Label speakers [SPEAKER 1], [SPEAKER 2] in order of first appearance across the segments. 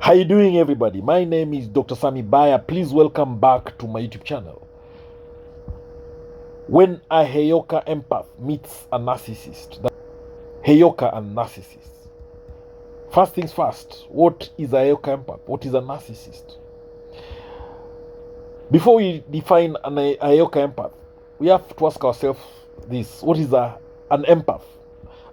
[SPEAKER 1] How you doing, everybody? My name is Dr. Sami Baya. Please welcome back to my YouTube channel. When a HEYOKA empath meets a narcissist, HEYOKA and narcissist. First things first, what is a HEYOKA empath? What is a narcissist? Before we define a HEYOKA empath, we have to ask ourselves this: what is an empath?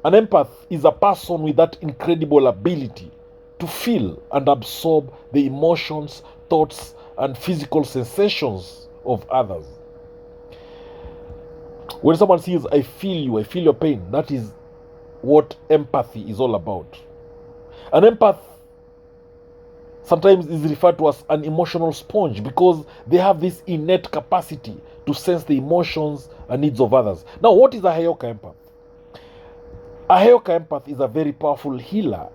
[SPEAKER 1] An empath is a person with that incredible ability to feel and absorb the emotions, thoughts, and physical sensations of others. When someone says, I feel your pain, that is what empathy is all about. An empath sometimes is referred to as an emotional sponge because they have this innate capacity to sense the emotions and needs of others. Now, what is a HEYOKA empath? A HEYOKA empath is a very powerful healer,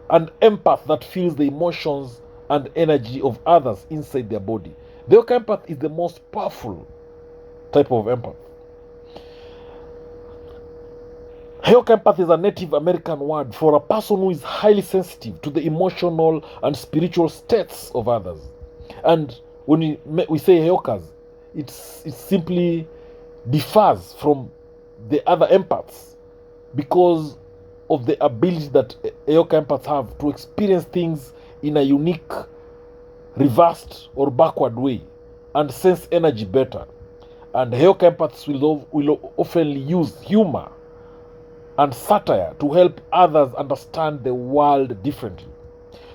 [SPEAKER 1] an empath that feels the emotions and energy of others inside their body. The HEYOKA empath is the most powerful type of empath. HEYOKA empath is a Native American word for a person who is highly sensitive to the emotional and spiritual states of others. And when we say HEYOKAs, it simply differs from the other empaths because of the ability that HEYOKA empaths have to experience things in a unique, reversed or backward way and sense energy better. And HEYOKA empaths will often use humor and satire to help others understand the world differently.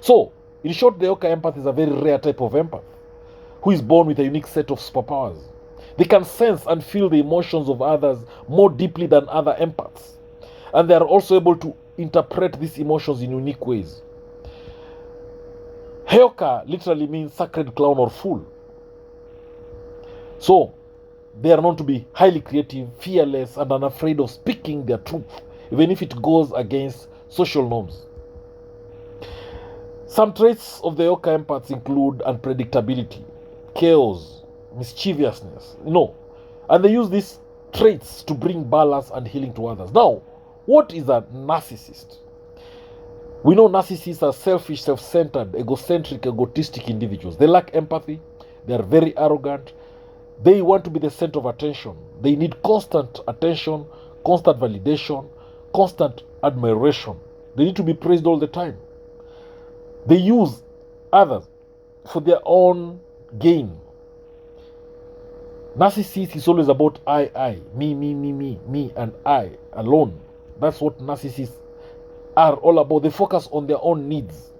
[SPEAKER 1] So, in short, the HEYOKA empath is a very rare type of empath who is born with a unique set of superpowers. They can sense and feel the emotions of others more deeply than other empaths. And they are also able to interpret these emotions in unique ways. HEYOKA literally means sacred clown or fool. So, they are known to be highly creative, fearless, and unafraid of speaking their truth, even if it goes against social norms. Some traits of the HEYOKA empaths include unpredictability, chaos, mischievousness, and they use these traits to bring balance and healing to others. Now, what is a narcissist? We know narcissists are selfish, self-centered, egocentric, egotistic individuals. They lack empathy. They are very arrogant. They want to be the center of attention. They need constant attention, constant validation, constant admiration. They need to be praised all the time. They use others for their own gain. Narcissist is always about I, me, and I alone. That's what narcissists are all about. They focus on their own needs.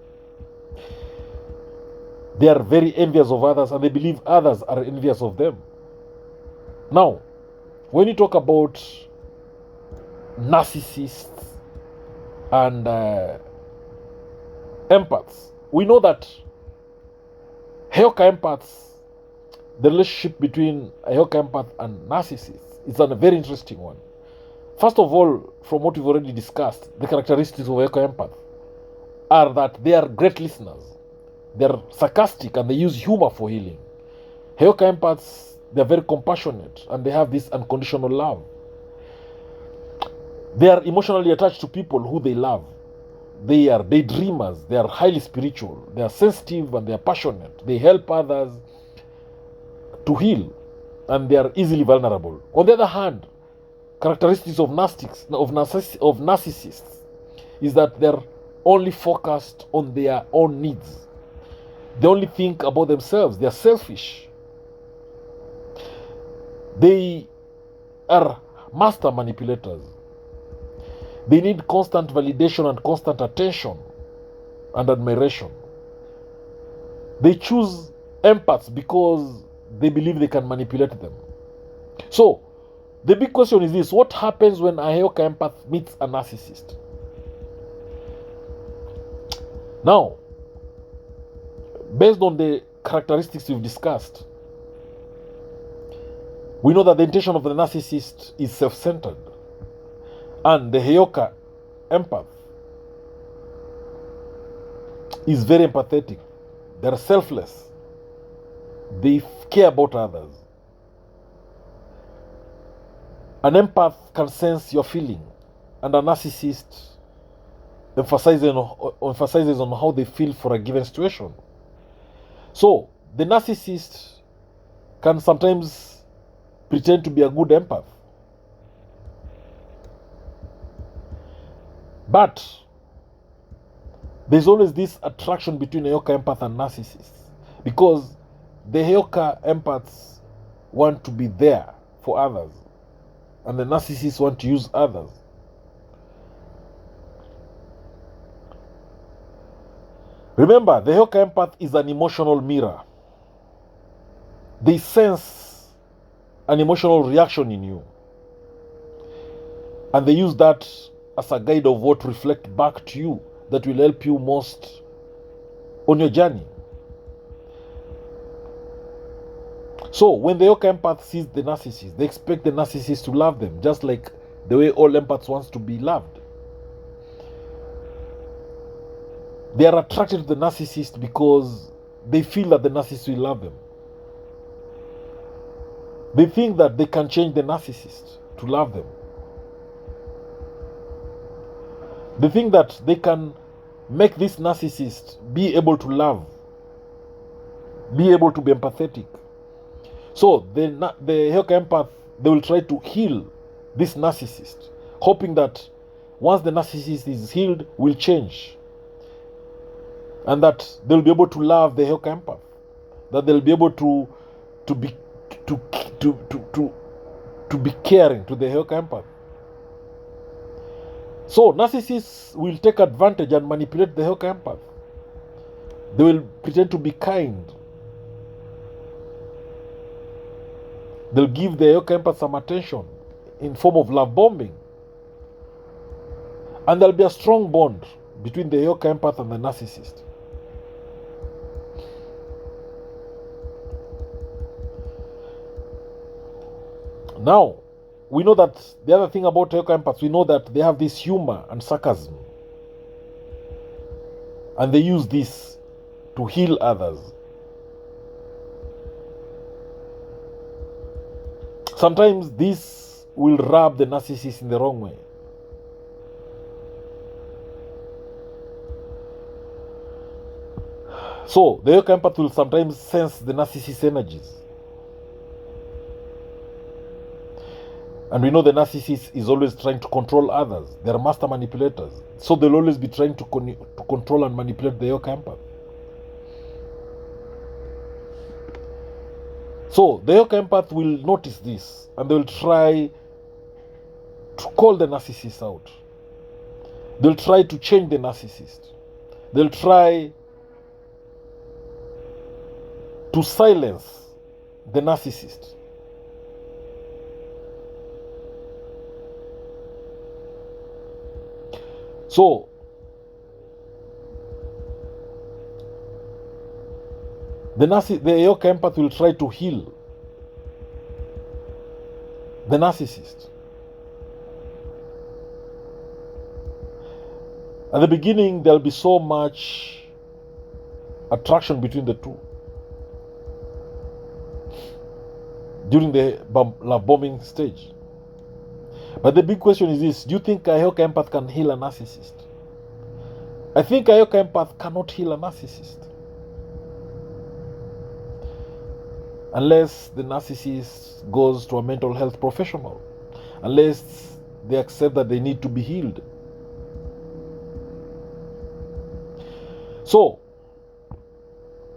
[SPEAKER 1] They are very envious of others and they believe others are envious of them. Now, when you talk about narcissists and empaths, we know that HEYOKA empaths, the relationship between a HEYOKA empath and narcissists is a very interesting one. First of all, from what we've already discussed, the characteristics of HEYOKA empath are that they are great listeners. They're sarcastic and they use humor for healing. HEYOKA empaths, they're very compassionate and they have this unconditional love. They are emotionally attached to people who they love. They are daydreamers. They are highly spiritual. They are sensitive and they are passionate. They help others to heal and they are easily vulnerable. On the other hand, characteristics of narcissists is that they're only focused on their own needs. They only think about themselves. They are selfish. They are master manipulators. They need constant validation and constant attention and admiration. They choose empaths because they believe they can manipulate them. So, the big question is this: what happens when a HEYOKA empath meets a narcissist? Now, based on the characteristics we've discussed, we know that the intention of the narcissist is self-centered, and the HEYOKA empath is very empathetic. They're selfless. They care about others. An empath can sense your feeling, and a narcissist emphasizes on how they feel for a given situation. So the narcissist can sometimes pretend to be a good empath, but there's always this attraction between a HEYOKA empath and narcissists, because the HEYOKA empaths want to be there for others, and the narcissists want to use others. Remember, the HEYOKA empath is an emotional mirror. They sense an emotional reaction in you, and they use that as a guide of what reflect back to you that will help you most on your journey. So when the HEYOKA empath sees the narcissist, they expect the narcissist to love them, just like the way all empaths wants to be loved. They are attracted to the narcissist because they feel that the narcissist will love them. They think that they can change the narcissist to love them. They think that they can make this narcissist be able to love, be able to be empathetic. So the HEYOKA empath, they will try to heal this narcissist, hoping that once the narcissist is healed, will change, and that they'll be able to love the HEYOKA empath, that they'll be able to be caring to the HEYOKA empath. So narcissists will take advantage and manipulate the HEYOKA empath. They will pretend to be kind. They'll give the HEYOKA empath some attention in form of love bombing. And there'll be a strong bond between the HEYOKA empath and the narcissist. Now, we know that the other thing about HEYOKA empaths, we know that they have this humor and sarcasm. And they use this to heal others. Sometimes this will rub the narcissist in the wrong way. So, the HEYOKA empath will sometimes sense the narcissist's energies. And we know the narcissist is always trying to control others. They're master manipulators. So they'll always be trying to control and manipulate the HEYOKA empath. So the HEYOKA empath will notice this, and they'll try to call the narcissist out. They'll try to change the narcissist. They'll try to silence the narcissist. So, the HEYOKA empath will try to heal the narcissist. At the beginning, there'll be so much attraction between the two. During the love bombing stage. But the big question is this: do you think a HEYOKA empath can heal a narcissist? I think a HEYOKA empath cannot heal a narcissist. Unless the narcissist goes to a mental health professional. Unless they accept that they need to be healed. So,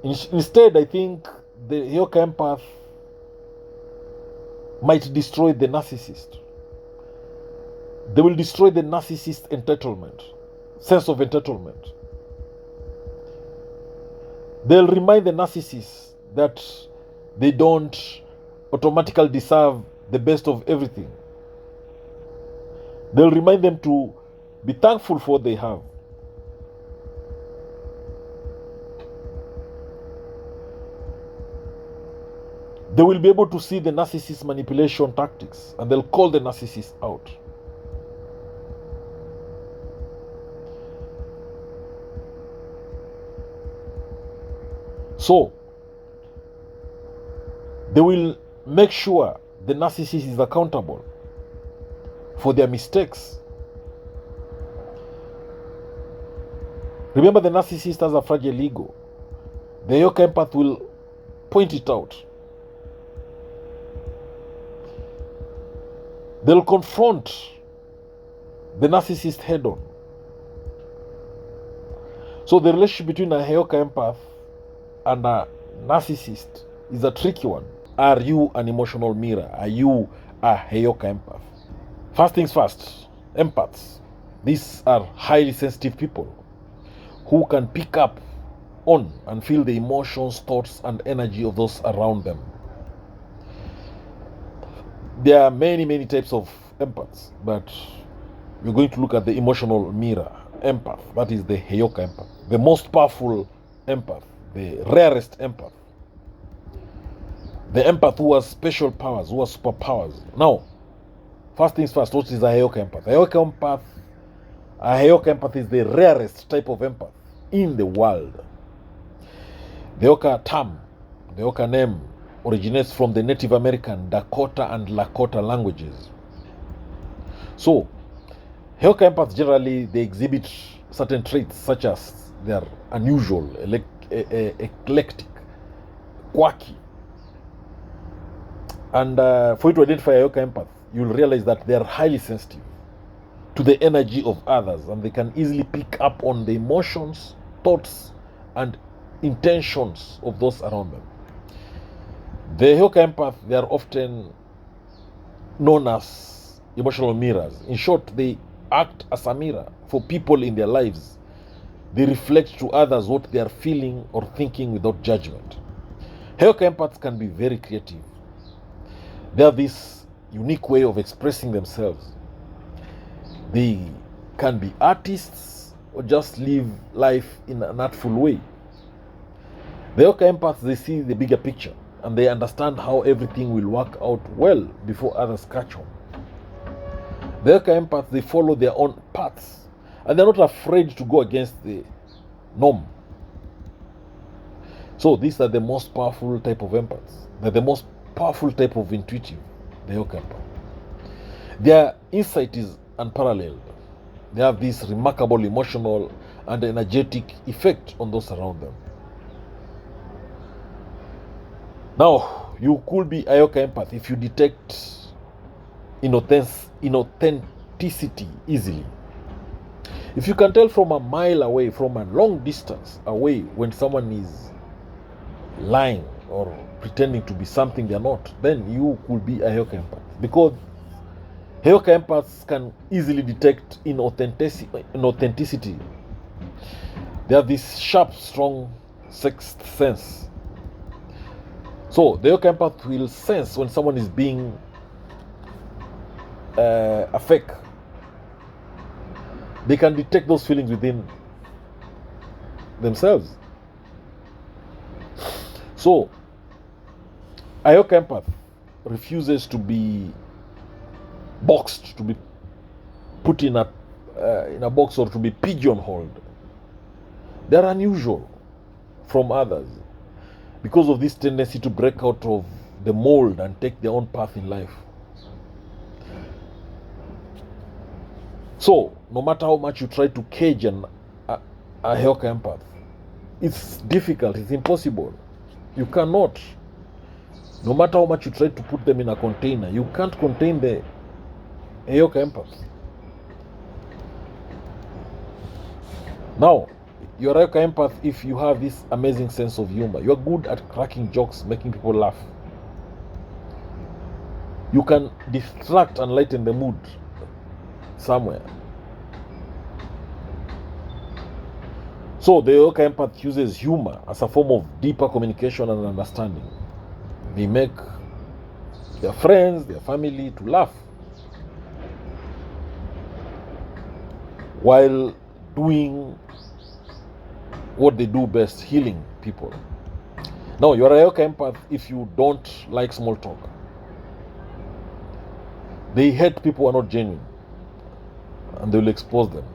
[SPEAKER 1] instead, I think the HEYOKA empath might destroy the narcissist. They will destroy the narcissist's entitlement, sense of entitlement. They'll remind the narcissist that they don't automatically deserve the best of everything. They'll remind them to be thankful for what they have. They will be able to see the narcissist's manipulation tactics, and they'll call the narcissist out. So, they will make sure the narcissist is accountable for their mistakes. Remember, the narcissist has a fragile ego. The HEYOKA empath will point it out. They'll confront the narcissist head on. So the relationship between a HEYOKA empath and a narcissist is a tricky one. Are you an emotional mirror? Are you a HEYOKA empath? First things first, empaths. These are highly sensitive people who can pick up on and feel the emotions, thoughts, and energy of those around them. There are many types of empaths, but we're going to look at the emotional mirror empath. That is the HEYOKA empath, the most powerful empath, the rarest empath, the empath who has special powers, who has superpowers. Now, first things first, what is a HEYOKA empath? A HEYOKA empath is the rarest type of empath in the world. The HEYOKA term, the HEYOKA name, originates from the Native American, Dakota, and Lakota languages. So, HEYOKA empaths generally, they exhibit certain traits such as they are unusual, eclectic, quirky. And for you to identify a HEYOKA empath, you'll realize that they are highly sensitive to the energy of others, and they can easily pick up on the emotions, thoughts, and intentions of those around them. The HEYOKA empath, they are often known as emotional mirrors. In short, they act as a mirror for people in their lives. They reflect to others what they are feeling or thinking without judgment. HEYOKA empaths can be very creative. They have this unique way of expressing themselves. They can be artists or just live life in an artful way. The HEYOKA empaths, they see the bigger picture and they understand how everything will work out well before others catch on. The HEYOKA empaths, they follow their own paths and they're not afraid to go against the norm. So these are the most powerful type of empaths. They're the most powerful type of intuitive, the HEYOKA empath. Their insight is unparalleled. They have this remarkable emotional and energetic effect on those around them. Now, you could be a HEYOKA empath if you detect inauthenticity easily. If you can tell from a mile away, from a long distance away, when someone is lying or pretending to be something they're not, then you could be a HEYOKA empath. Because HEYOKA empaths can easily detect inauthenticity. They have this sharp, strong sixth sense. So the HEYOKA empath will sense when someone is being a fake. They can detect those feelings within themselves. So a HEYOKA empath refuses to be boxed, to be put in a box, or to be pigeonholed. They're unusual from others because of this tendency to break out of the mold and take their own path in life. So, no matter how much you try to cage a HEYOKA empath, it's difficult, it's impossible. You cannot. No matter how much you try to put them in a container, you can't contain the HEYOKA empath. Now, you're a HEYOKA empath if you have this amazing sense of humor. You're good at cracking jokes, making people laugh. You can distract and lighten the mood somewhere. So the HEYOKA empath uses humor as a form of deeper communication and understanding. They make their friends, their family to laugh while doing what they do best, healing people. Now, you're a HEYOKA empath if you don't like small talk. They hate people who are not genuine, and they will expose them.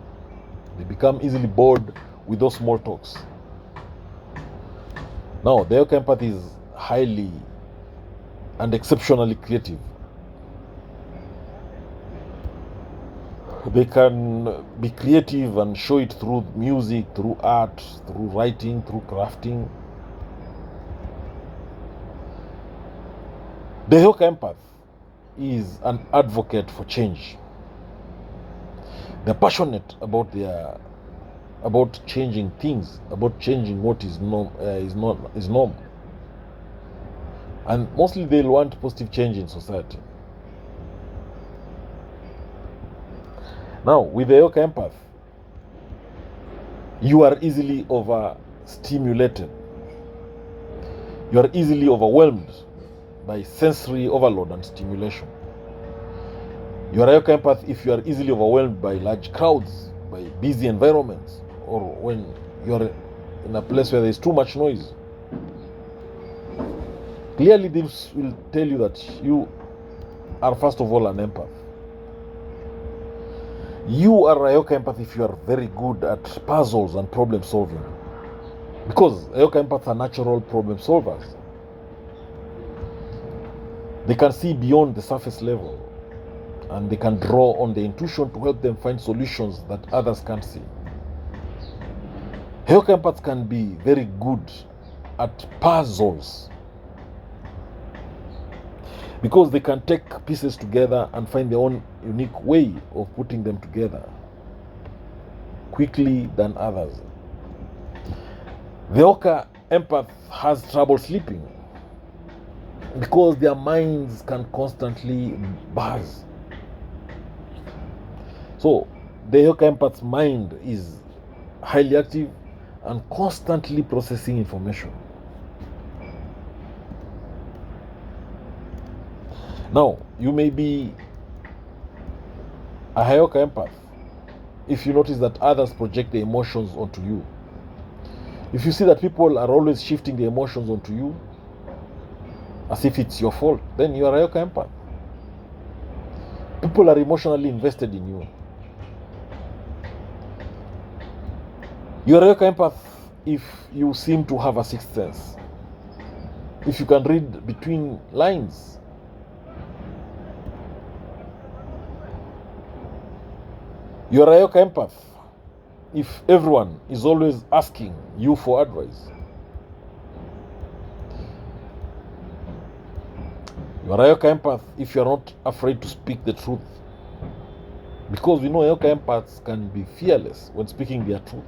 [SPEAKER 1] They become easily bored with those small talks. Now, the HEYOKA empath is highly and exceptionally creative. They can be creative and show it through music, through art, through writing, through crafting. The HEYOKA empath is an advocate for change. They're passionate about changing things, about changing what is norm. And mostly they'll want positive change in society. Now, with the HEYOKA empath, you are easily overstimulated. You are easily overwhelmed by sensory overload and stimulation. You are a HEYOKA empath if you are easily overwhelmed by large crowds, by busy environments, or when you are in a place where there is too much noise. Clearly, this will tell you that you are first of all an empath. You are a HEYOKA empath if you are very good at puzzles and problem solving, because HEYOKA empaths are natural problem solvers. They can see beyond the surface level, and they can draw on the intuition to help them find solutions that others can't see. HEYOKA empaths can be very good at puzzles because they can take pieces together and find their own unique way of putting them together quickly than others. The HEYOKA empath has trouble sleeping because their minds can constantly buzz. So the HEYOKA empath's mind is highly active and constantly processing information. Now, you may be a HEYOKA empath if you notice that others project their emotions onto you. If you see that people are always shifting their emotions onto you as if it's your fault, then you are a HEYOKA empath. People are emotionally invested in you. You are a HEYOKA empath if you seem to have a sixth sense, if you can read between lines. You are a HEYOKA empath if everyone is always asking you for advice. You are a HEYOKA empath if you are not afraid to speak the truth, because we know HEYOKA empaths can be fearless when speaking their truth.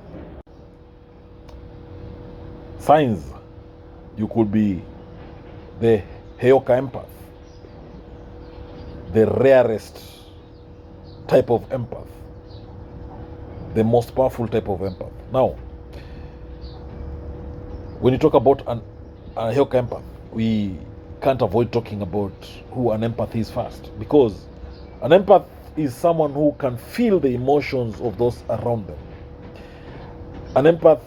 [SPEAKER 1] Signs you could be the HEYOKA empath, the rarest type of empath, the most powerful type of empath. Now, when you talk about a HEYOKA empath, we can't avoid talking about who an empath is first, because an empath is someone who can feel the emotions of those around them. An empath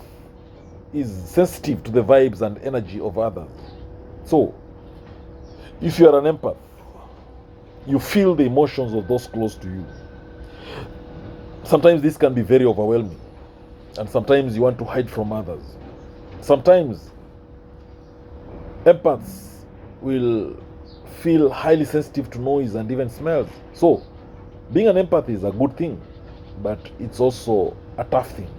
[SPEAKER 1] is sensitive to the vibes and energy of others. So, if you are an empath, you feel the emotions of those close to you. Sometimes this can be very overwhelming, and sometimes you want to hide from others. Sometimes empaths will feel highly sensitive to noise and even smells. So, being an empath is a good thing, but it's also a tough thing.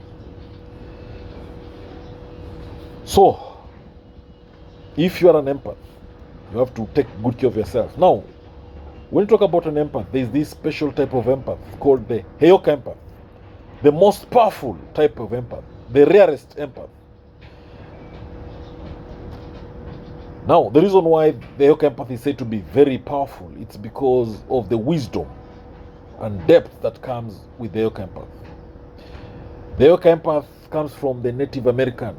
[SPEAKER 1] So, if you are an empath, you have to take good care of yourself. Now, when you talk about an empath, there is this special type of empath called the HEYOKA empath, the most powerful type of empath, the rarest empath. Now, the reason why the HEYOKA empath is said to be very powerful, it's because of the wisdom and depth that comes with the HEYOKA empath. The HEYOKA empath comes from the Native American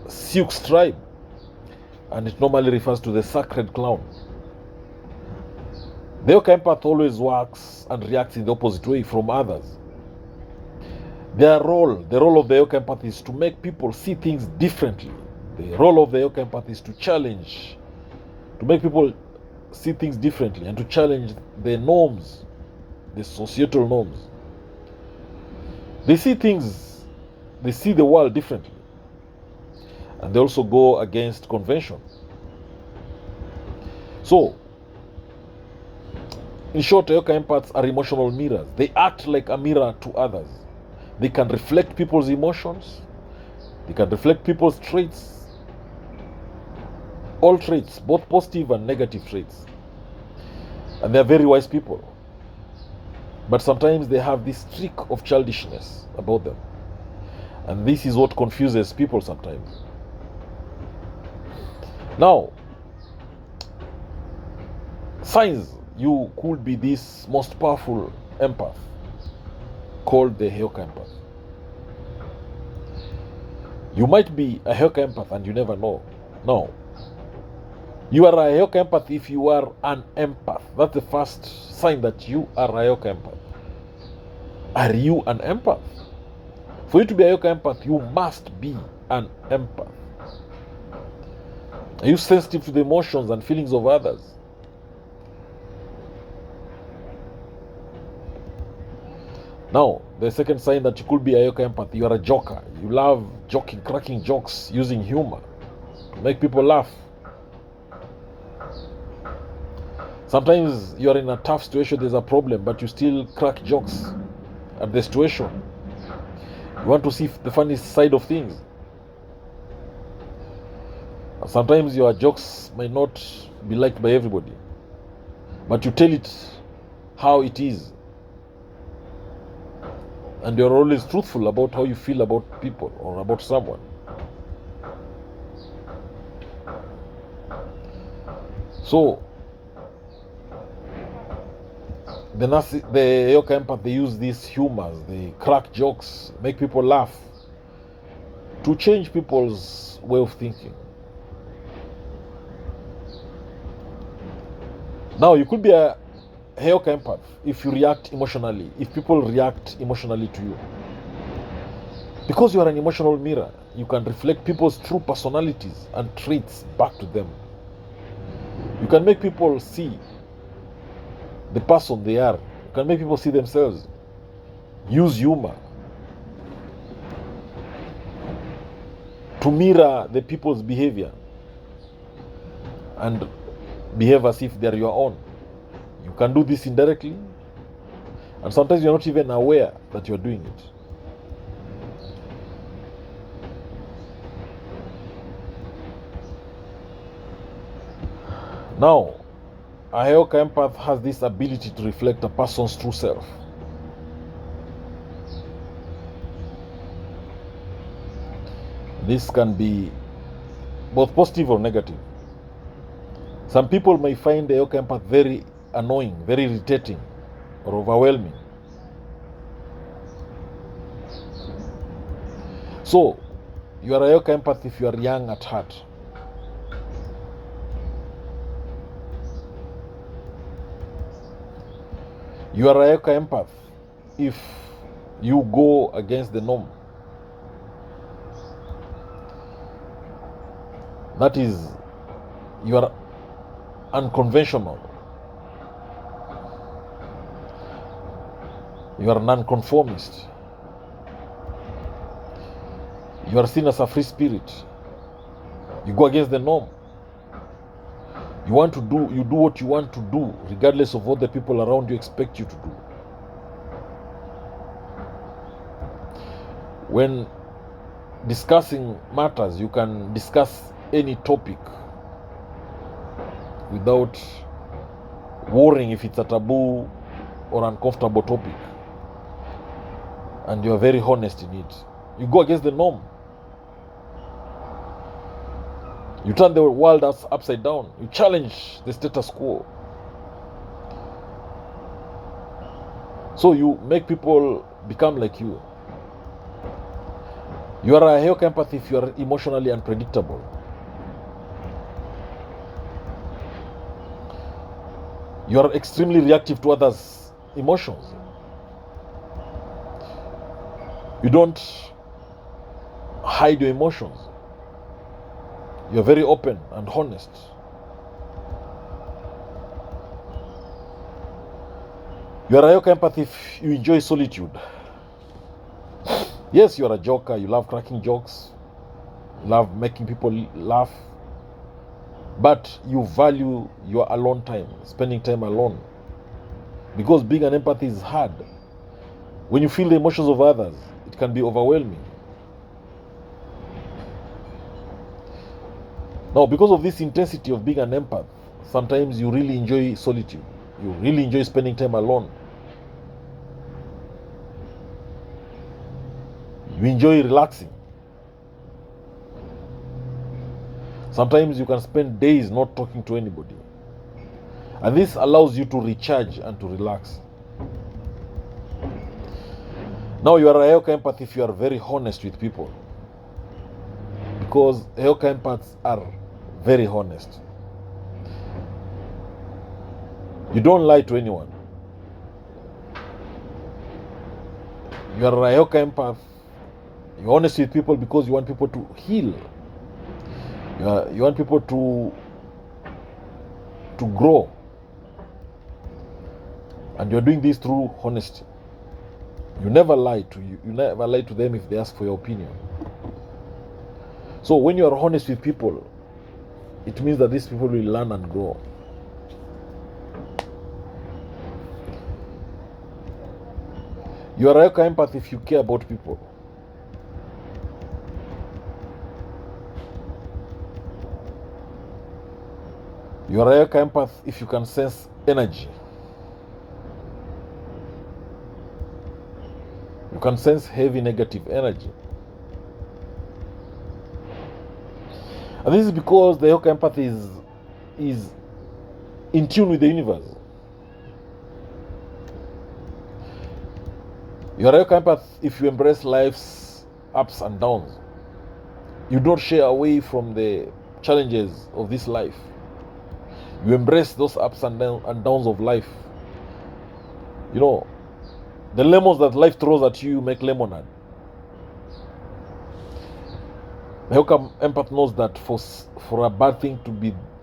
[SPEAKER 1] Sioux tribe, and it normally refers to the sacred clown. The HEYOKA empath always works and reacts in the opposite way from others. The role of the HEYOKA empath is to make people see things differently. The role of the HEYOKA empath is to challenge, to make people see things differently and to challenge the norms, the societal norms. They see the world differently, and they also go against convention. So, In short, HEYOKA empaths are emotional mirrors. They act like a mirror to others. They can reflect people's emotions. They can reflect people's traits. All traits, both positive and negative traits. And they are very wise people. But sometimes they have this streak of childishness about them. And this is what confuses people sometimes. Now, signs you could be this most powerful empath called the HEYOKA empath. You might be a HEYOKA empath and you never know. No. You are a HEYOKA empath if you are an empath. That's the first sign that you are a HEYOKA empath. Are you an empath? For you to be a HEYOKA empath, you must be an empath. Are you sensitive to the emotions and feelings of others? Now, the second sign that you could be a HEYOKA empath, you are a joker. You love joking, cracking jokes, using humor to make people laugh. Sometimes you are in a tough situation, there's a problem, but you still crack jokes at the situation. You want to see the funny side of things. Sometimes your jokes may not be liked by everybody, but you tell it how it is. And you're always truthful about how you feel about people or about someone. So, the HEYOKA empath, they use these humors, they crack jokes, make people laugh to change people's way of thinking. Now, you could be a HEYOKA empath if you react emotionally, if people react emotionally to you. Because you are an emotional mirror, you can reflect people's true personalities and traits back to them. You can make people see the person they are. You can make people see themselves. Use humor to mirror the people's behavior and behave as if they're your own. You can do this indirectly, and sometimes you're not even aware that you're doing it. Now, a HEYOKA empath has this ability to reflect a person's true self. This can be both positive or negative. Some people may find the HEYOKA empath very annoying, very irritating, or overwhelming. So, you are a HEYOKA empath if you are young at heart. You are a HEYOKA empath if you go against the norm. That is, you are unconventional. You are nonconformist. You are seen as a free spirit. You go against the norm. You do what you want to do, regardless of what the people around you expect you to do. When discussing matters, you can discuss any topic without worrying if it's a taboo or uncomfortable topic. And you are very honest in it. You go against the norm. You turn the world upside down. You challenge the status quo. So you make people become like you. You are a HEYOKA empath if you are emotionally unpredictable. You are extremely reactive to others' emotions. You don't hide your emotions. You're very open and honest. You are a HEYOKA empath if you enjoy solitude. Yes, you are a joker. You love cracking jokes. You love making people laugh. But you value your alone time, spending time alone. Because being an empath is hard. When you feel the emotions of others, it can be overwhelming. Now, because of this intensity of being an empath, sometimes you really enjoy solitude. You really enjoy spending time alone. You enjoy relaxing. Sometimes you can spend days not talking to anybody. And this allows you to recharge and to relax. Now, you are a HEYOKA empath if you are very honest with people. Because HEYOKA empaths are very honest. You don't lie to anyone. You are a HEYOKA empath. You're honest with people because you want people to heal. You want people to grow. And you're doing this through honesty. You never lie to you never lie to them if they ask for your opinion. So when you are honest with people, it means that these people will learn and grow. You are a HEYOKA empath if you care about people. You are a HEYOKA empath if you can sense energy. You can sense heavy negative energy. And this is because the HEYOKA empath is in tune with the universe. You are a HEYOKA empath if you embrace life's ups and downs. You don't shy away from the challenges of this life. You embrace those ups and downs of life. You know, the lemons that life throws at you make lemonade. The HEYOKA empath knows that for a bad thing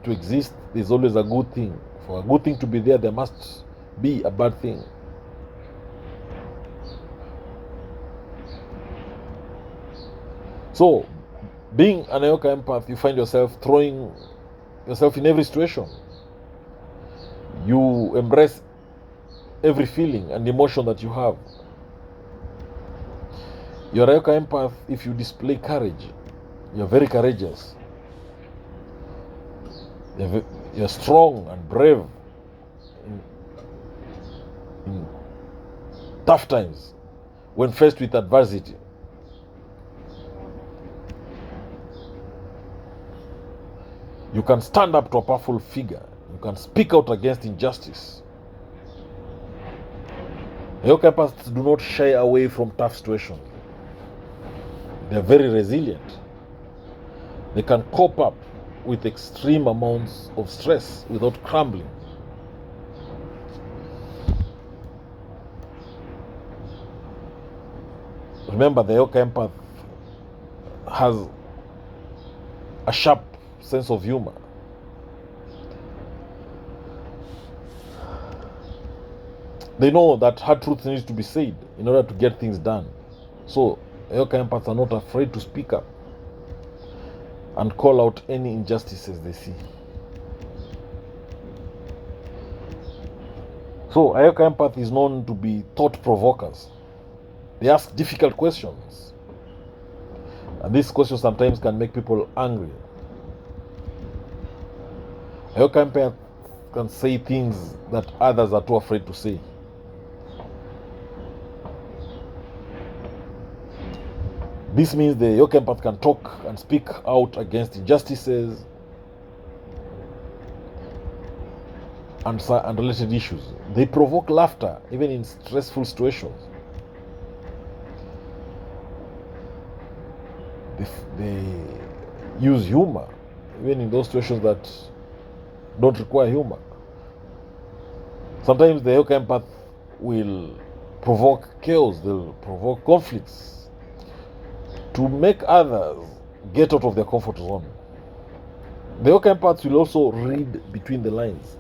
[SPEAKER 1] to exist, there's always a good thing. For a good thing to be there, there must be a bad thing. So, being an HEYOKA empath, you find yourself throwing yourself in every situation. You embrace every feeling and emotion that you have. You're a HEYOKA empath if you display courage. You're very courageous. You're strong and brave in tough times when faced with adversity. You can stand up to a powerful figure. You can speak out against injustice. HEYOKA empaths do not shy away from tough situations. They are very resilient. They can cope up with extreme amounts of stress without crumbling. Remember, the HEYOKA empath has a sharp sense of humor. They know that hard truth needs to be said in order to get things done. So, HEYOKA empaths are not afraid to speak up and call out any injustices they see. So, a HEYOKA empath is known to be thought provokers. They ask difficult questions. And these questions sometimes can make people angry. A HEYOKA empath can say things that others are too afraid to say. This means the HEYOKA empath can talk and speak out against injustices and related issues. They provoke laughter even in stressful situations. They use humor even in those situations that don't require humor. Sometimes the HEYOKA empath will provoke chaos, they'll provoke conflicts to make others get out of their comfort zone. The HEYOKA empaths will also read between the lines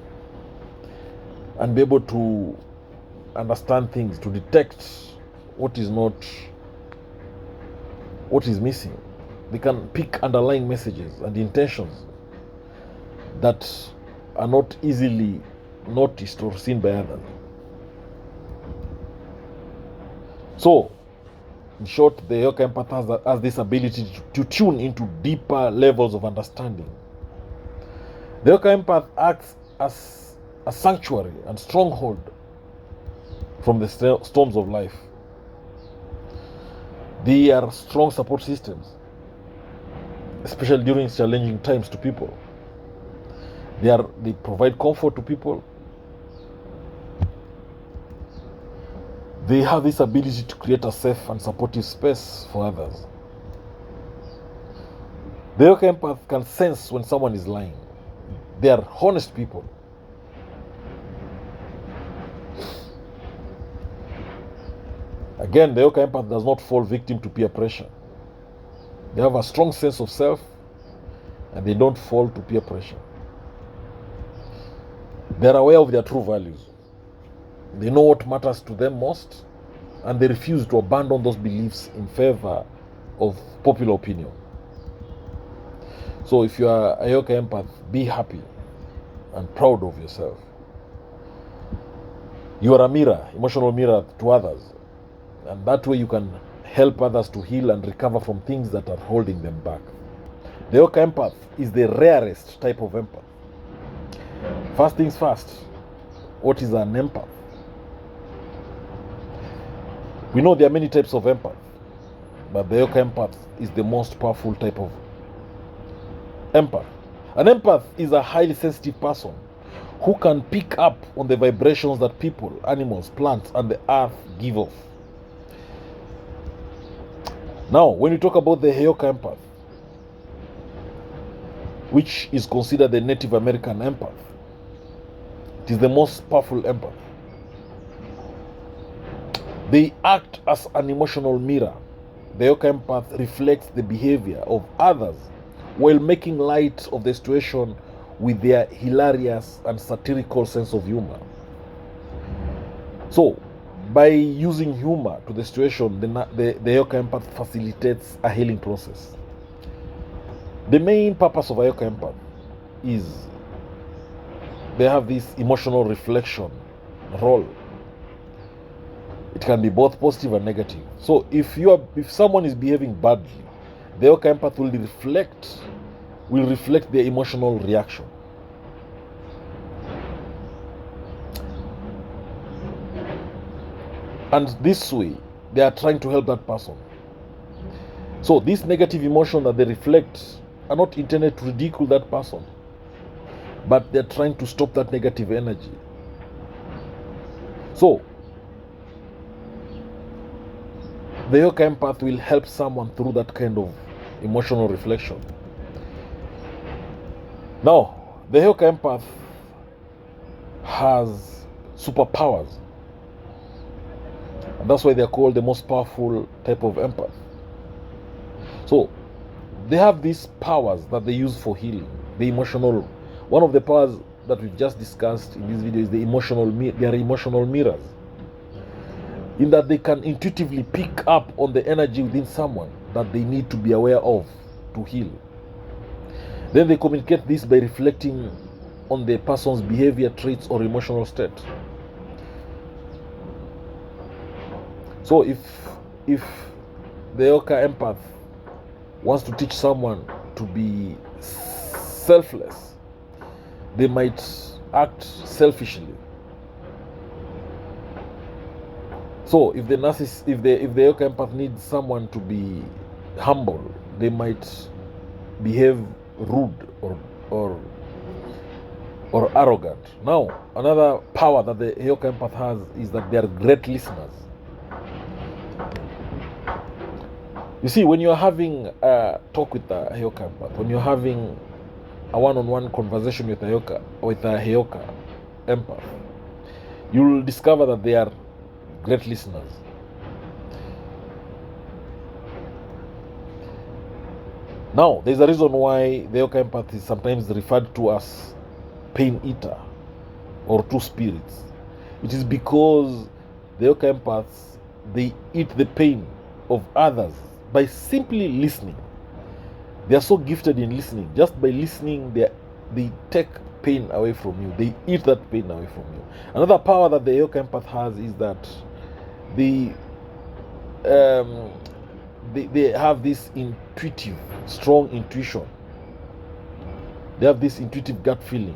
[SPEAKER 1] and be able to understand things, to detect what is missing. They can pick underlying messages and intentions that are not easily noticed or seen by others. So, in short, the HEYOKA empath has this ability to tune into deeper levels of understanding. The HEYOKA empath acts as a sanctuary and stronghold from the storms of life. They are strong support systems, especially during challenging times to people. They provide comfort to people. They have this ability to create a safe and supportive space for others. The HEYOKA empath can sense when someone is lying. They are honest people. Again, the HEYOKA empath does not fall victim to peer pressure. They have a strong sense of self and they don't fall to peer pressure. They are aware of their true values. They know what matters to them most and they refuse to abandon those beliefs in favor of popular opinion. So if you are a HEYOKA empath, be happy and proud of yourself. You are a mirror, emotional mirror to others. And that way you can help others to heal and recover from things that are holding them back. The HEYOKA empath is the rarest type of empath. First things first, what is an empath? We know there are many types of empath, but the HEYOKA empath is the most powerful type of empath. An empath is a highly sensitive person who can pick up on the vibrations that people, animals, plants, and the earth give off. Now, when we talk about the HEYOKA empath, which is considered the Native American empath, it is the most powerful empath. They act as an emotional mirror. The HEYOKA empath reflects the behavior of others while making light of the situation with their hilarious and satirical sense of humor. So, by using humor to the situation, the HEYOKA empath facilitates a healing process. The main purpose of a HEYOKA empath is they have this emotional reflection role. It can be both positive and negative. So if someone is behaving badly, the HEYOKA empath will reflect their emotional reaction. And this way, they are trying to help that person. So this negative emotion that they reflect are not intended to ridicule that person, but they're trying to stop that negative energy. So the HEYOKA empath will help someone through that kind of emotional reflection. Now, the HEYOKA empath has superpowers. And that's why they're called the most powerful type of empath. So, they have these powers that they use for healing. The emotional, one of the powers that we've just discussed in this video is they are emotional mirrors. In that they can intuitively pick up on the energy within someone that they need to be aware of to heal. Then they communicate this by reflecting on the person's behavior, traits, or emotional state. So if the HEYOKA empath wants to teach someone to be selfless, they might act selfishly. So if the HEYOKA empath needs someone to be humble, they might behave rude or arrogant. Now, another power that the HEYOKA empath has is that they are great listeners. You see, when you're having a talk with a HEYOKA empath, when you're having a one-on-one conversation with a HEYOKA empath, you'll discover that they are great listeners. Now, there's a reason why the HEYOKA empath is sometimes referred to as pain eater or two spirits. It is because the HEYOKA empaths, they eat the pain of others by simply listening. They are so gifted in listening. Just by listening, they take pain away from you. They eat that pain away from you. Another power that the HEYOKA empath has is that they um, they have this intuitive, strong intuition. They have this intuitive gut feeling,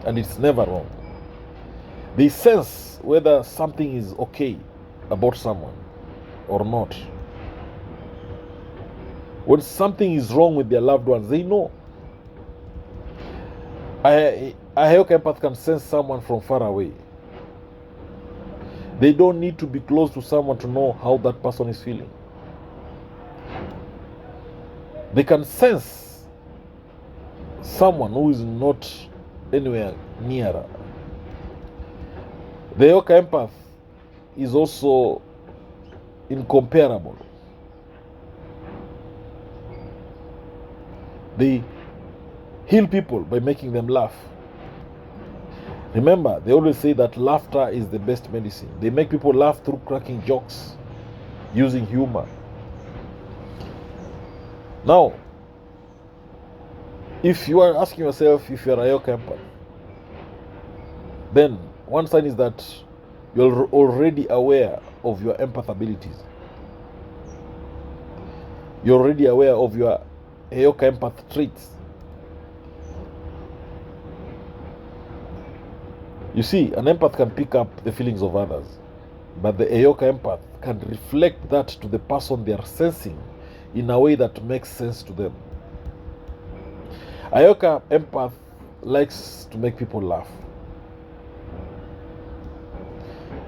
[SPEAKER 1] and it's never wrong. They sense whether something is okay about someone or not. When something is wrong with their loved ones, they know. A HEYOKA empath can sense someone from far away. They don't need to be close to someone to know how that person is feeling. They can sense someone who is not anywhere nearer. The HEYOKA empath is also incomparable. They heal people by making them laugh. Remember, they always say that laughter is the best medicine. They make people laugh through cracking jokes, using humor. Now, if you are asking yourself if you are a HEYOKA empath, then one sign is that you're already aware of your empath abilities. You're already aware of your HEYOKA empath traits. You see, an empath can pick up the feelings of others, but the HEYOKA empath can reflect that to the person they are sensing in a way that makes sense to them. A HEYOKA empath likes to make people laugh.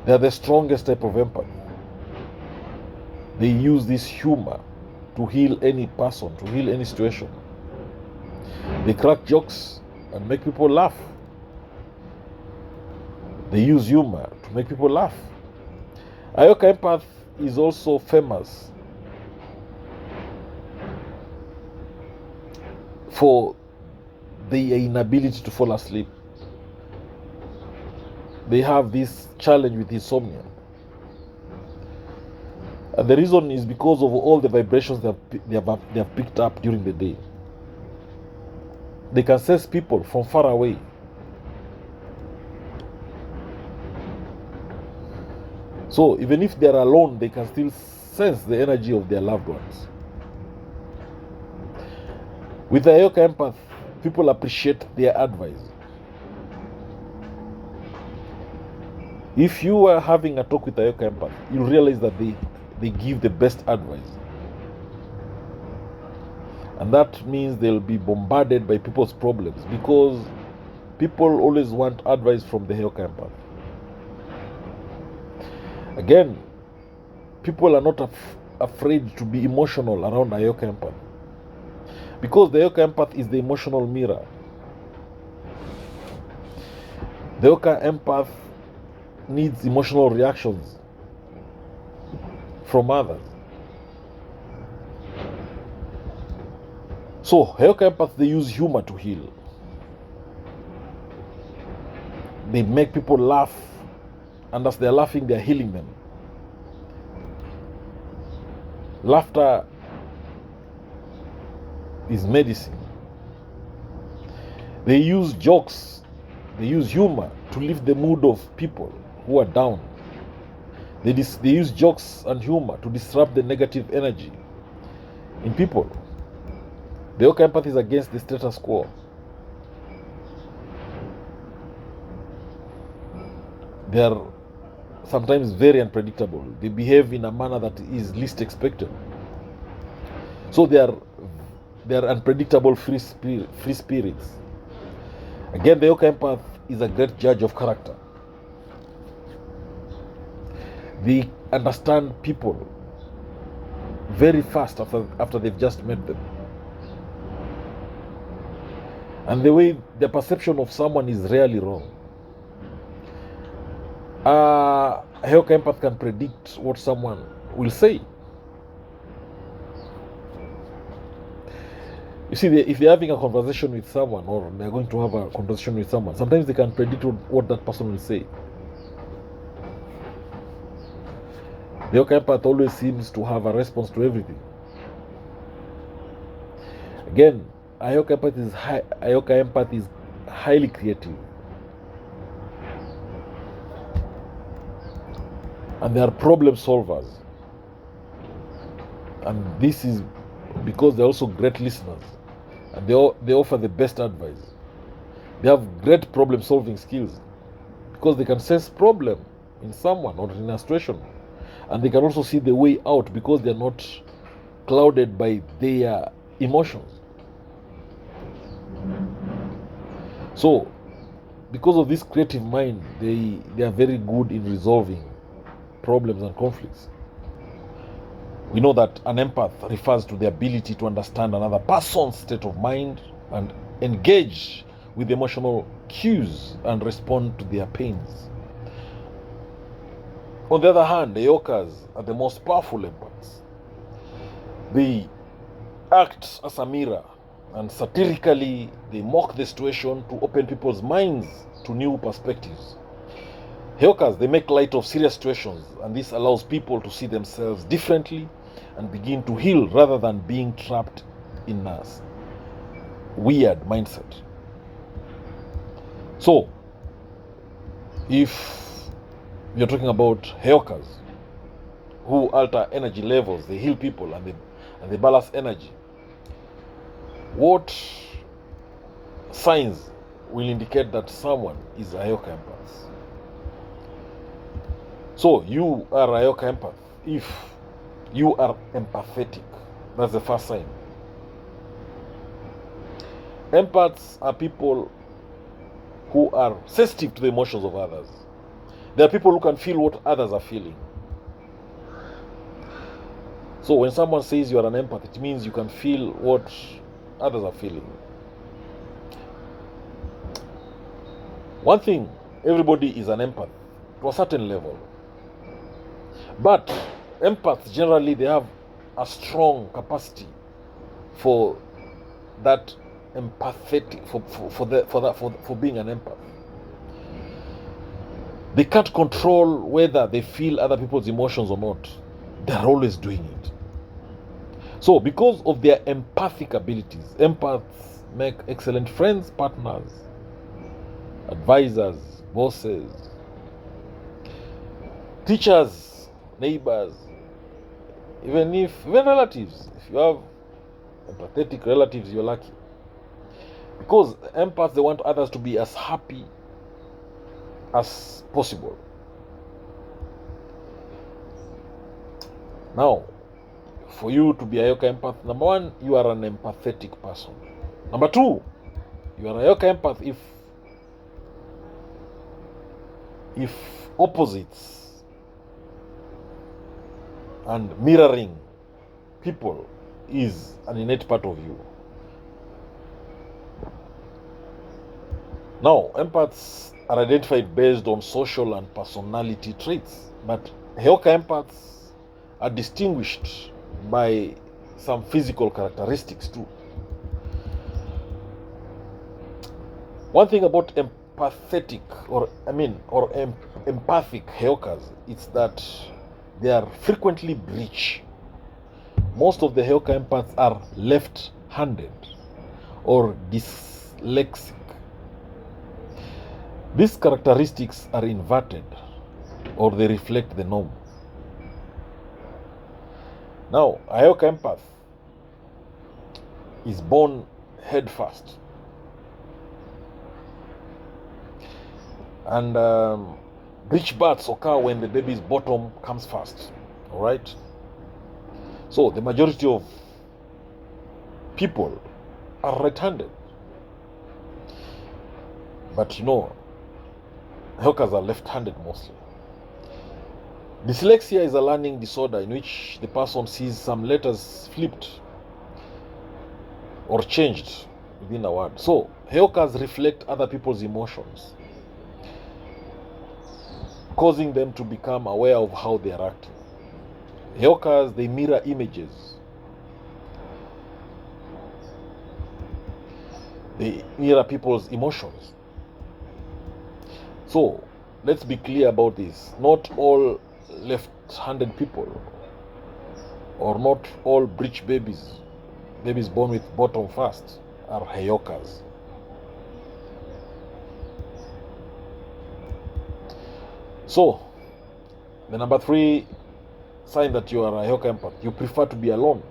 [SPEAKER 1] They are the strongest type of empath. They use this humor to heal any person, to heal any situation. They crack jokes and make people laugh. They use humor to make people laugh. A HEYOKA empath is also famous for the inability to fall asleep. They have this challenge with insomnia. And the reason is because of all the vibrations they have picked up during the day. They can sense people from far away. So even if they are alone, they can still sense the energy of their loved ones. With the HEYOKA empath, people appreciate their advice. If you are having a talk with a HEYOKA empath, you realize that they give the best advice. And that means they'll be bombarded by people's problems, because people always want advice from the HEYOKA empath. Again, people are not afraid to be emotional around a HEYOKA empath, because the HEYOKA empath is the emotional mirror. The HEYOKA empath needs emotional reactions from others. So HEYOKA empaths, they use humor to heal. They make people laugh, and as they're laughing, they're healing them. Laughter is medicine. They use jokes, they use humor to lift the mood of people who are down. They use jokes and humor to disrupt the negative energy in people. The HEYOKA empath is against the status quo. They are sometimes very unpredictable. They behave in a manner that is least expected. So they are unpredictable free spirits. Again, the HEYOKA empath is a great judge of character. They understand people very fast after they've just met them. And the way the perception of someone is rarely wrong. A HEYOKA empath can predict what someone will say. You see, if they're having a conversation with someone, or they're going to have a conversation with someone, sometimes they can predict what that person will say. The HEYOKA empath always seems to have a response to everything. Again, a HEYOKA empath is highly creative. And they are problem solvers. And this is because they're also great listeners, and they offer the best advice. They have great problem solving skills because they can sense problem in someone or in a situation, and they can also see the way out because they're not clouded by their emotions. So because of this creative mind, they are very good in resolving problems and conflicts. We know that an empath refers to the ability to understand another person's state of mind and engage with emotional cues and respond to their pains. On the other hand, the hyokas are the most powerful empaths. They act as a mirror, and satirically they mock the situation to open people's minds to new perspectives. Hyokas, they make light of serious situations, and this allows people to see themselves differently and begin to heal rather than being trapped in a weird mindset. So, if you're talking about hyokas who alter energy levels, they heal people and they balance energy, what signs will indicate that someone is a hyoka empath? So you are a hyoka empath if you are empathetic. That's the first sign. Empaths are people who are sensitive to the emotions of others. They are people who can feel what others are feeling. So when someone says you are an empath, it means you can feel what others are feeling. One thing, everybody is an empath to a certain level. But empaths generally, they have a strong capacity for that empathetic, for being an empath. They can't control whether they feel other people's emotions or not. They're always doing it. So because of their empathic abilities, empaths make excellent friends, partners, advisors, bosses, teachers, neighbors, even relatives. If you have empathetic relatives, you're lucky. Because empaths, they want others to be as happy as possible. Now, for you to be a hyoka empath, number one, you are an empathetic person. Number two, you are a hyoka empath if opposites and mirroring people is an innate part of you. Now, empaths are identified based on social and personality traits, but hyoka empaths are distinguished by some physical characteristics too. One thing about empathic empathic hyokas is that they are frequently breech. Most of the hyoka empaths are left-handed or dyslexic. These characteristics are inverted or they reflect the norm. Now, a hyoka empath is born head first. And breech births occur when the baby's bottom comes first. All right? So the majority of people are right-handed. But hyokas are left-handed mostly. Dyslexia is a learning disorder in which the person sees some letters flipped or changed within a word. So hyokas reflect other people's emotions, causing them to become aware of how they are acting. Hyokas, they mirror images. They mirror people's emotions. So let's be clear about this. Not all left-handed people, or not all breech babies born with bottom first, are hyokas. So the number 3 sign that you are a HEYOKA empath. You prefer to be alone,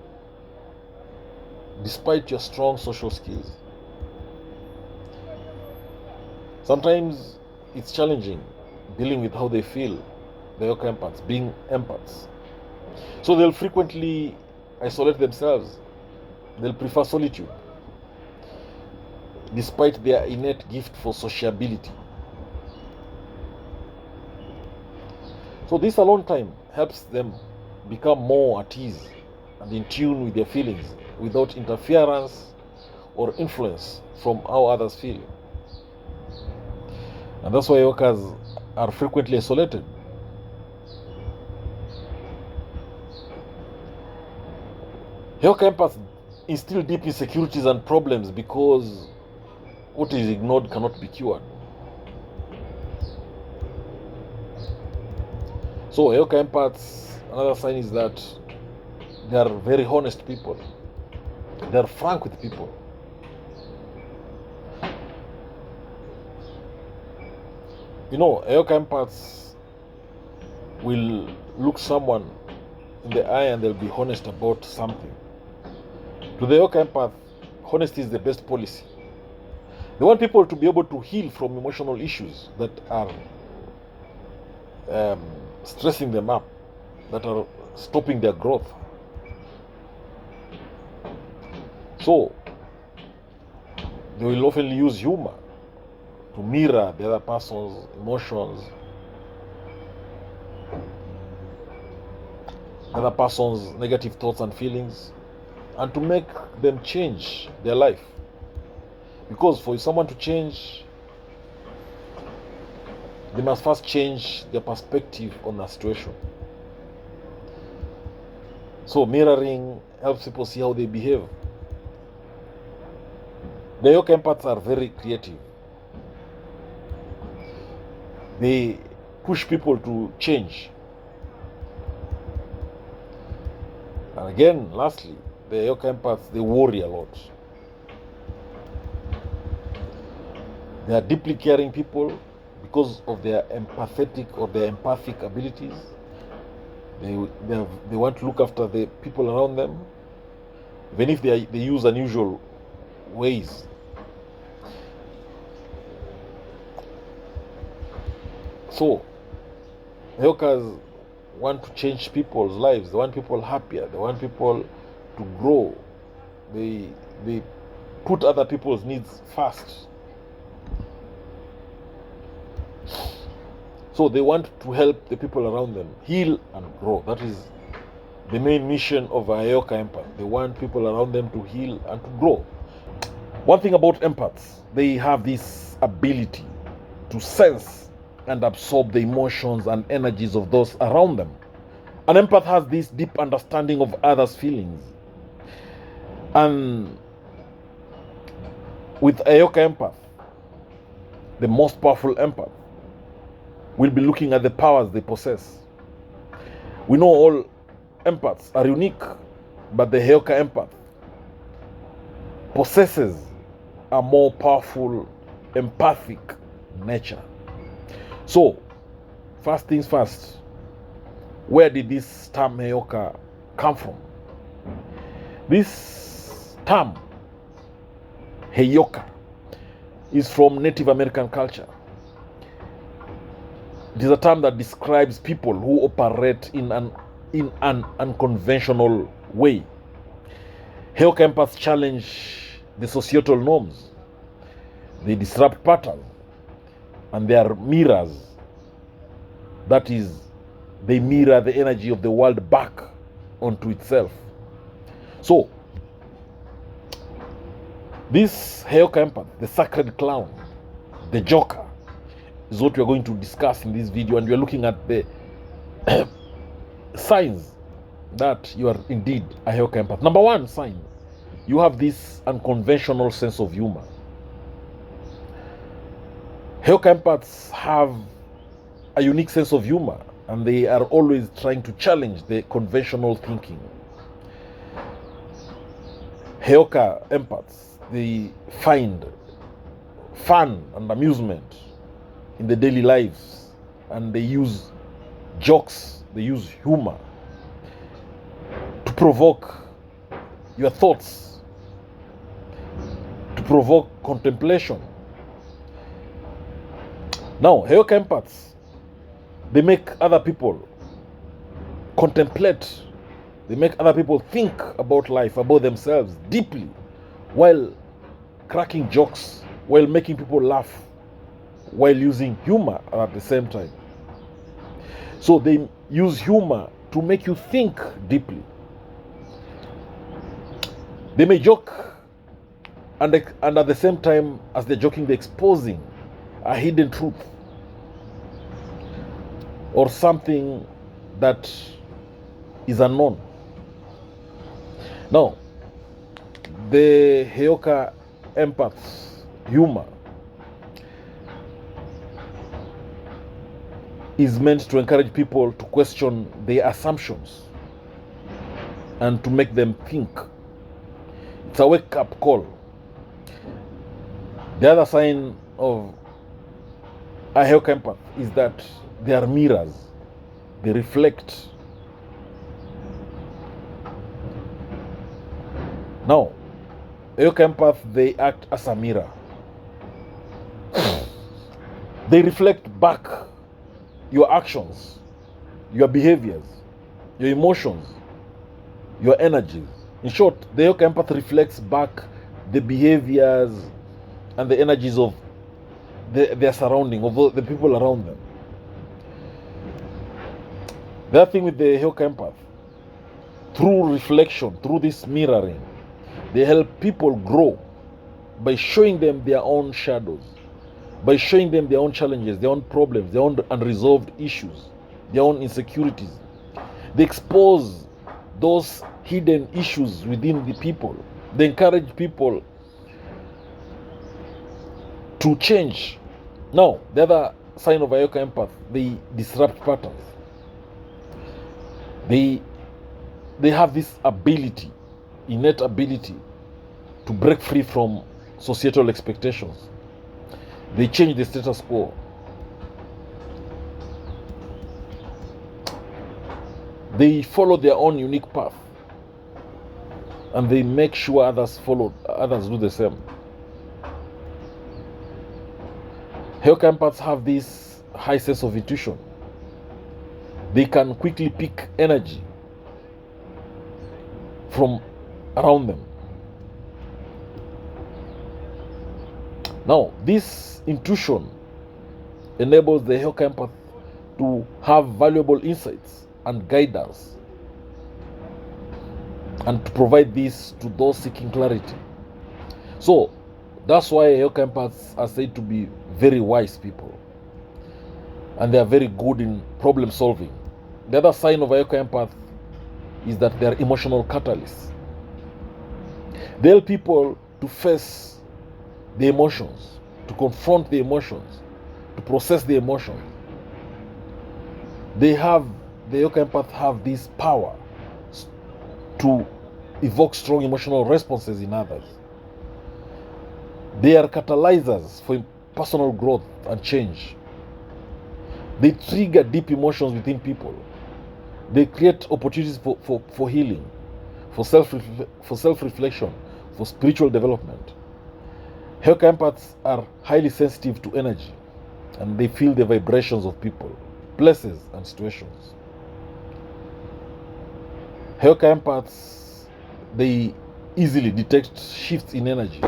[SPEAKER 1] despite your strong social skills. Sometimes it's challenging dealing with how they feel, the HEYOKA empaths, being empaths. So they'll frequently isolate themselves. They'll prefer solitude, despite their innate gift for sociability. So this alone time helps them become more at ease and in tune with their feelings without interference or influence from how others feel. And that's why HEYOKAs are frequently isolated. HEYOKA empaths instill deep insecurities and problems because what is ignored cannot be cured. So HEYOKA empaths, another sign is that they are very honest people. They are frank with people. You know, HEYOKA empaths will look someone in the eye and they'll be honest about something. To the HEYOKA empath, honesty is the best policy. They want people to be able to heal from emotional issues that are stressing them up, that are stopping their growth. So they will often use humor to mirror the other person's emotions, the other person's negative thoughts and feelings, and to make them change their life. Because for someone to change, they must first change their perspective on the situation. So mirroring helps people see how they behave. The HEYOKA empaths are very creative. They push people to change. And again, lastly, the HEYOKA empaths, they worry a lot. They are deeply caring people because of their empathetic or their empathic abilities. They want to look after the people around them, even if they use unusual ways. So HEYOKAs want to change people's lives. They want people happier. They want people to grow. They put other people's needs first. So they want to help the people around them heal and grow. That is the main mission of a HEYOKA empath. They want people around them to heal and to grow. One thing about empaths, they have this ability to sense and absorb the emotions and energies of those around them. An empath has this deep understanding of others' feelings. And with a HEYOKA empath, the most powerful empath, will be looking at the powers they possess. We know all empaths are unique, but the HEYOKA empath possesses a more powerful empathic nature. So, first things first, where did this term HEYOKA come from? This term, HEYOKA, is from Native American culture. It is a term that describes people who operate in an unconventional way. HEYOKA empaths challenge the societal norms. They disrupt patterns, and they are mirrors. That is, they mirror the energy of the world back onto itself. So, this HEYOKA empath, the sacred clown, the joker, is what we are going to discuss in this video, and we are looking at the signs that you are indeed a HEYOKA empath. Number one sign, you have this unconventional sense of humor. HEYOKA empaths have a unique sense of humor, and they are always trying to challenge the conventional thinking. HEYOKA empaths, they find fun and amusement in the daily lives, and they use jokes, they use humor provoke your thoughts, to provoke contemplation. Now, HEYOKA empaths, they make other people contemplate. They make other people think about life, about themselves deeply, while cracking jokes, while making people laugh, while using humor at the same time. So they use humor to make you think deeply. They may joke, and at the same time as they're joking, they're exposing a hidden truth or something that is unknown. Now, the HEYOKA empath's humor is meant to encourage people to question their assumptions and to make them think. It's a wake-up call. The other sign of a HEYOKA empath is that they are mirrors. They reflect. Now, HEYOKA empath, they act as a mirror. They reflect back your actions, your behaviors, your emotions, your energies. In short, the HEYOKA empath reflects back the behaviors and the energies of their surrounding, of the people around them. The other thing with the HEYOKA empath, through reflection, through this mirroring, they help people grow by showing them their own shadows, by showing them their own challenges, their own problems, their own unresolved issues, their own insecurities. They expose those hidden issues within the people. They encourage people to change. Now, the other sign of a HEYOKA empath, they disrupt patterns. They have this ability, innate ability, to break free from societal expectations. They change the status quo. They follow their own unique path, and they make sure others do the same. HEYOKA empaths have this high sense of intuition. They can quickly pick energy from around them. Now, this intuition enables the HEYOKA empath to have valuable insights and guidance, and to provide this to those seeking clarity. So, that's why HEYOKA empaths are said to be very wise people, and they are very good in problem solving. The other sign of a HEYOKA empath is that they are emotional catalysts. They help people to face the emotions, to confront the emotions, to process the emotions. The HEYOKA empath have this power to evoke strong emotional responses in others. They are catalyzers for personal growth and change. They trigger deep emotions within people. They create opportunities for healing, for self-reflection, for spiritual development. HEYOKA empaths are highly sensitive to energy, and they feel the vibrations of people, places, and situations. HEYOKA empaths, they easily detect shifts in energy,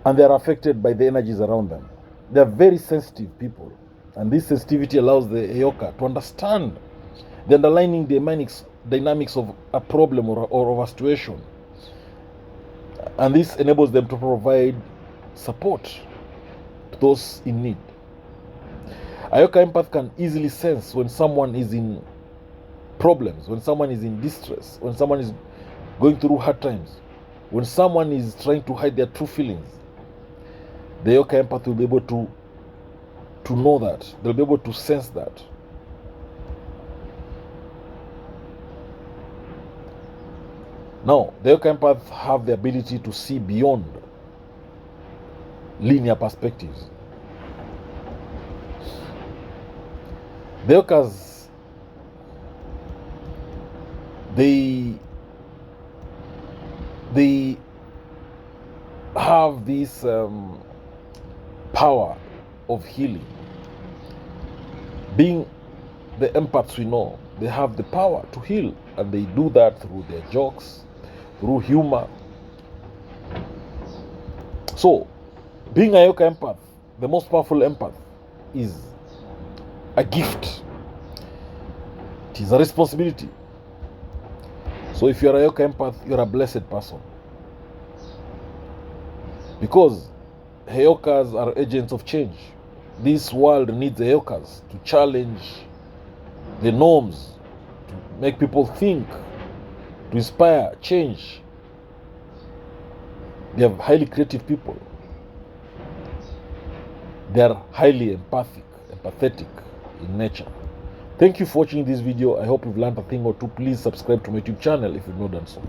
[SPEAKER 1] and they are affected by the energies around them. They are very sensitive people, and this sensitivity allows the HEYOKA to understand the underlying dynamics of a problem or of a situation, and this enables them to provide support to those in need. A HEYOKA empath can easily sense when someone is in problems, when someone is in distress, when someone is going through hard times, when someone is trying to hide their true feelings. The HEYOKA empath will be able to know that. They'll be able to sense that. Now, the HEYOKA empath have the ability to see beyond linear perspectives. The HEYOKAs, they have this power of healing. Being the empaths we know, they have the power to heal, and they do that through their jokes, through humor. So, being a HEYOKA empath, the most powerful empath, is a gift. It is a responsibility. So if you're a HEYOKA empath, you're a blessed person. Because HEYOKAs are agents of change. This world needs HEYOKAs to challenge the norms, to make people think, to inspire change. They are highly creative people. They are highly empathetic in nature. Thank you for watching this video. I hope you've learned a thing or two. Please subscribe to my YouTube channel if you've not done so.